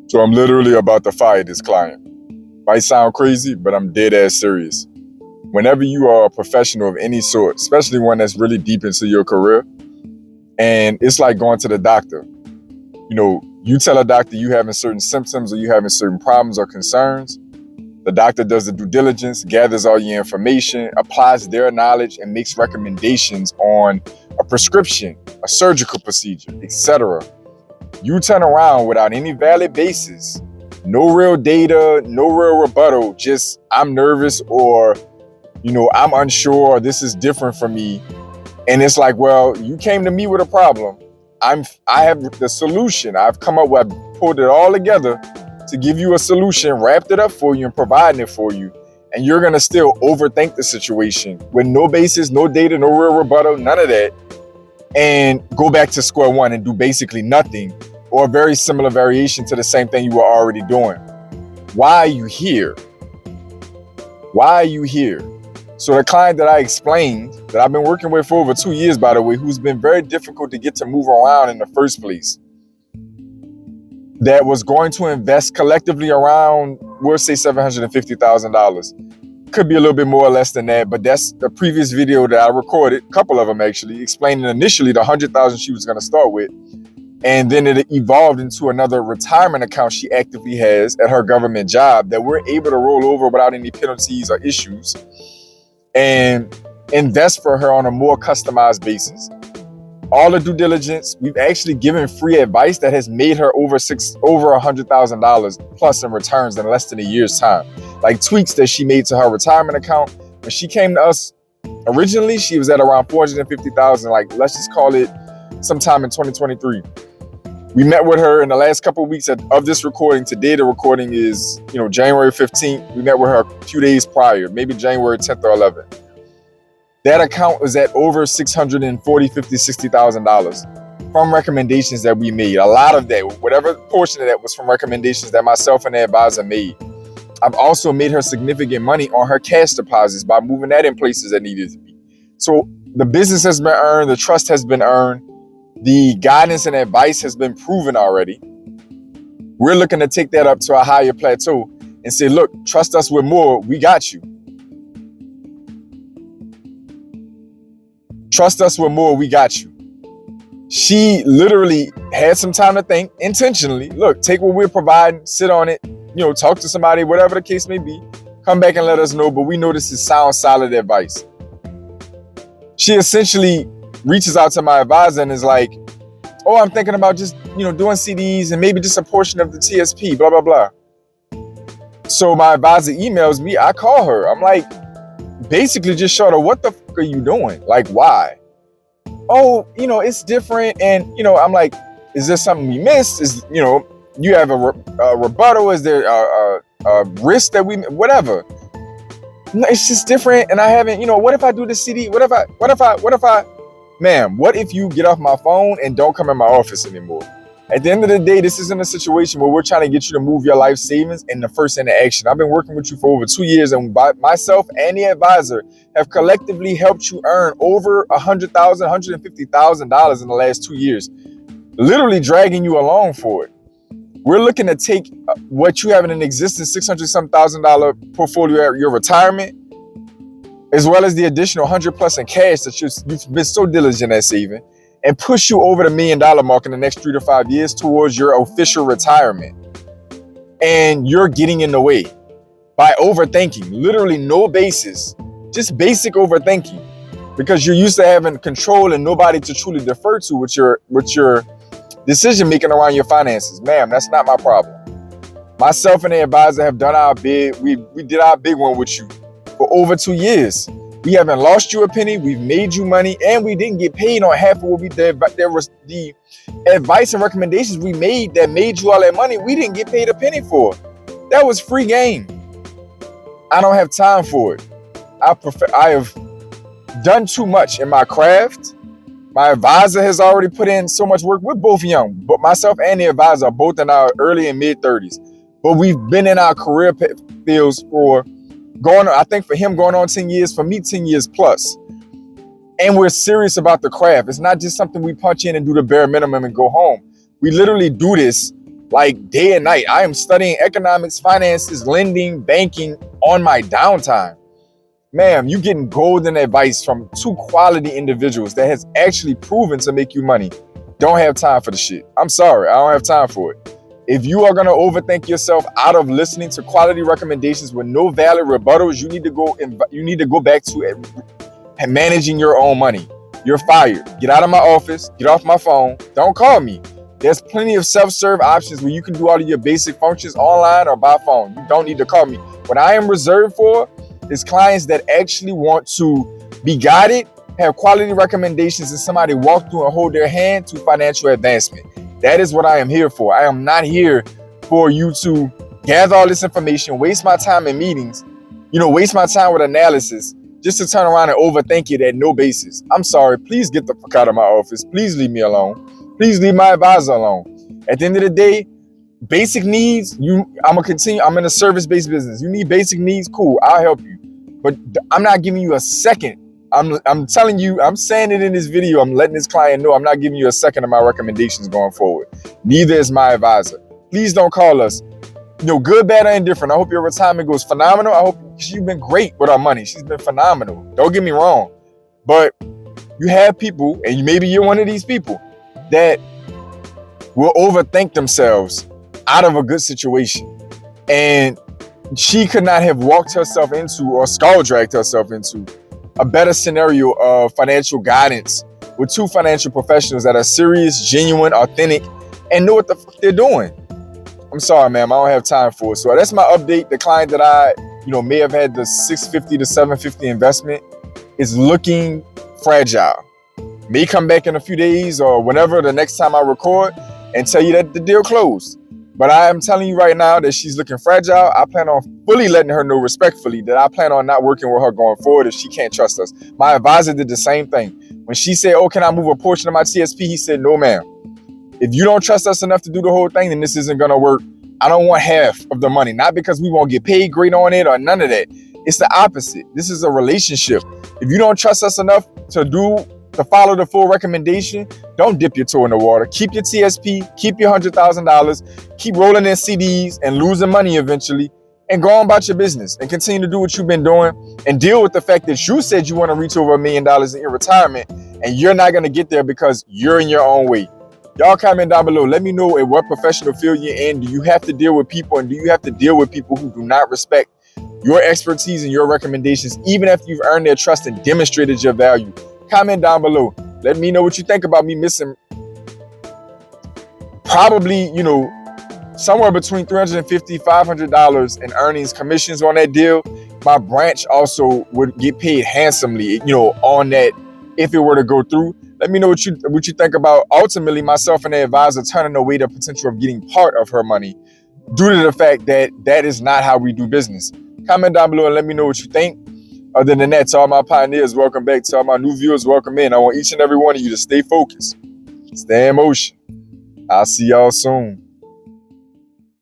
So I'm literally about to fire this client. Might sound crazy, but I'm dead ass serious. Whenever you are a professional of any sort, especially one that's really deep into your career, and it's like going to the doctor. You tell a doctor you having certain symptoms or you having certain problems or concerns. The doctor does the due diligence, gathers all your information, applies their knowledge, and makes recommendations on a prescription, a surgical procedure, etc. You turn around without any valid basis, no real data, no real rebuttal, just I'm nervous or, I'm unsure, or this is different for me. And it's like, well, you came to me with a problem. I have the solution. I've come up with, I've pulled it all together to give you a solution, wrapped it up for you and providing it for you. And you're going to still overthink the situation with no basis, no data, no real rebuttal, none of that. And go back to square one and do basically nothing or a very similar variation to the same thing you were already doing. Why are you here? Why are you here? So the client that I explained, that I've been working with for over 2 years, by the way, who's been very difficult to get to move around in the first place, that was going to invest collectively around, we'll say $750,000. Could be a little bit more or less than that, but that's the previous video that I recorded, a couple of them actually, explaining initially the $100,000 she was going to start with. And then it evolved into another retirement account she actively has at her government job that we're able to roll over without any penalties or issues and invest for her on a more customized basis. All the due diligence, we've actually given free advice that has made her over $100,000 plus in returns in less than a year's time. Like tweaks that she made to her retirement account. When she came to us originally, she was at around $450,000, like let's just call it sometime in 2023. We met with her in the last couple of weeks of this recording. Today, the recording is, January 15th. We met with her a few days prior, maybe January 10th or 11th. That account was at over $640,000, $50,000, $60,000 from recommendations that we made. A lot of that, whatever portion of that was from recommendations that myself and the advisor made. I've also made her significant money on her cash deposits by moving that in places that needed to be. So the business has been earned, the trust has been earned, the guidance and advice has been proven already. We're looking to take that up to a higher plateau and say, look, trust us with more, we got you. Trust us with more, we got you. She literally had some time to think intentionally. Look, take what we're providing, sit on it, talk to somebody, whatever the case may be. Come back and let us know, but we know this is sound, solid advice. She essentially reaches out to my advisor and is like, oh, I'm thinking about just, doing CDs and maybe just a portion of the TSP, blah, blah, blah. So my advisor emails me, I call her. I'm like, basically just short of what the fuck are you doing? Like, why? Oh, it's different. And, I'm like, is there something we missed? Is, you have a rebuttal? Is there a risk that we, whatever? No, it's just different. And I haven't, what if I do the CD? What if I, ma'am, what if you get off my phone and don't come in my office anymore? At the end of the day, this isn't a situation where we're trying to get you to move your life savings in the first interaction. I've been working with you for over 2 years, and myself and the advisor have collectively helped you earn over $100,000, $150,000 in the last 2 years, literally dragging you along for it. We're looking to take what you have in an existing $600,000 portfolio at your retirement, as well as the additional 100 plus in cash that you've been so diligent at saving, and push you over the $1 million mark in the next 3 to 5 years towards your official retirement. And you're getting in the way by overthinking, literally no basis, just basic overthinking, because you're used to having control and nobody to truly defer to with your decision making around your finances. Ma'am, that's not my problem. Myself and the advisor have done our big, we did our big one with you for over 2 years. We haven't lost you a penny. We've made you money, and we didn't get paid on half of what we did. But there was the advice and recommendations we made that made you all that money. We didn't get paid a penny for. That was free game. I don't have time for it. I have done too much in my craft. My advisor has already put in so much work. We're both young, but myself and the advisor are both in our early and mid 30s. But we've been in our career fields for I think for him going on 10 years, for me 10 years plus. And we're serious about the craft. It's not just something we punch in and do the bare minimum and go home. We literally do this like day and night. I am studying economics, finances, lending, banking on my downtime. Ma'am, you getting golden advice from two quality individuals that has actually proven to make you money. Don't have time for the shit. I'm sorry, I don't have time for it. If you are gonna overthink yourself out of listening to quality recommendations with no valid rebuttals, you need to go back to managing your own money. You're fired. Get out of my office. Get off my phone. Don't call me. There's plenty of self-serve options where you can do all of your basic functions online or by phone. You don't need to call me. What I am reserved for is clients that actually want to be guided, have quality recommendations, and somebody walk through and hold their hand to financial advancement. That is what I am here for. I am not here for you to gather all this information, waste my time in meetings, waste my time with analysis, just to turn around and overthink it at no basis. I'm sorry. Please get the fuck out of my office. Please leave me alone. Please leave my advisor alone. At the end of the day, basic needs, I'm gonna continue. I'm in a service-based business. You need basic needs, cool, I'll help you. But I'm not giving you a second. I'm telling you, I'm saying it in this video. I'm letting this client know I'm not giving you a second of my recommendations going forward. Neither is my advisor. Please don't call us. Good, bad, or indifferent. I hope your retirement goes phenomenal. I hope she's been great with our money. She's been phenomenal. Don't get me wrong. But you have people, and maybe you're one of these people, that will overthink themselves out of a good situation. And she could not have walked herself into or skull dragged herself into a better scenario of financial guidance with two financial professionals that are serious, genuine, authentic, and know what the fuck they're doing. I'm sorry, ma'am, I don't have time for it. So that's my update. The client that I, may have had the $650 to $750 investment is looking fragile. May come back in a few days or whenever the next time I record and tell you that the deal closed. But I am telling you right now that she's looking fragile. I plan on fully letting her know respectfully that I plan on not working with her going forward if she can't trust us. My advisor did the same thing. When she said, oh, can I move a portion of my TSP? He said, no, ma'am. If you don't trust us enough to do the whole thing, then this isn't going to work. I don't want half of the money. Not because we won't get paid great on it or none of that. It's the opposite. This is a relationship. If you don't trust us enough to follow the full recommendation, don't dip your toe in the water. Keep your TSP, keep your $100,000, keep rolling in CDs and losing money eventually, and go on about your business and continue to do what you've been doing and deal with the fact that you said you want to reach over $1 million in your retirement and you're not going to get there because you're in your own way. Y'all comment down below. Let me know in what professional field you're in. Do you have to deal with people, and do you have to deal with people who do not respect your expertise and your recommendations, even after you've earned their trust and demonstrated your value? Comment down below. Let me know what you think about me missing probably, somewhere between $350, $500 in earnings commissions on that deal. My branch also would get paid handsomely, on that if it were to go through. Let me know what you think about ultimately myself and the advisor turning away the potential of getting part of her money due to the fact that that is not how we do business. Comment down below and let me know what you think. Other than that, to all my pioneers, welcome back. To all my new viewers, welcome in. I want each and every one of you to stay focused, stay in motion. I'll see y'all soon.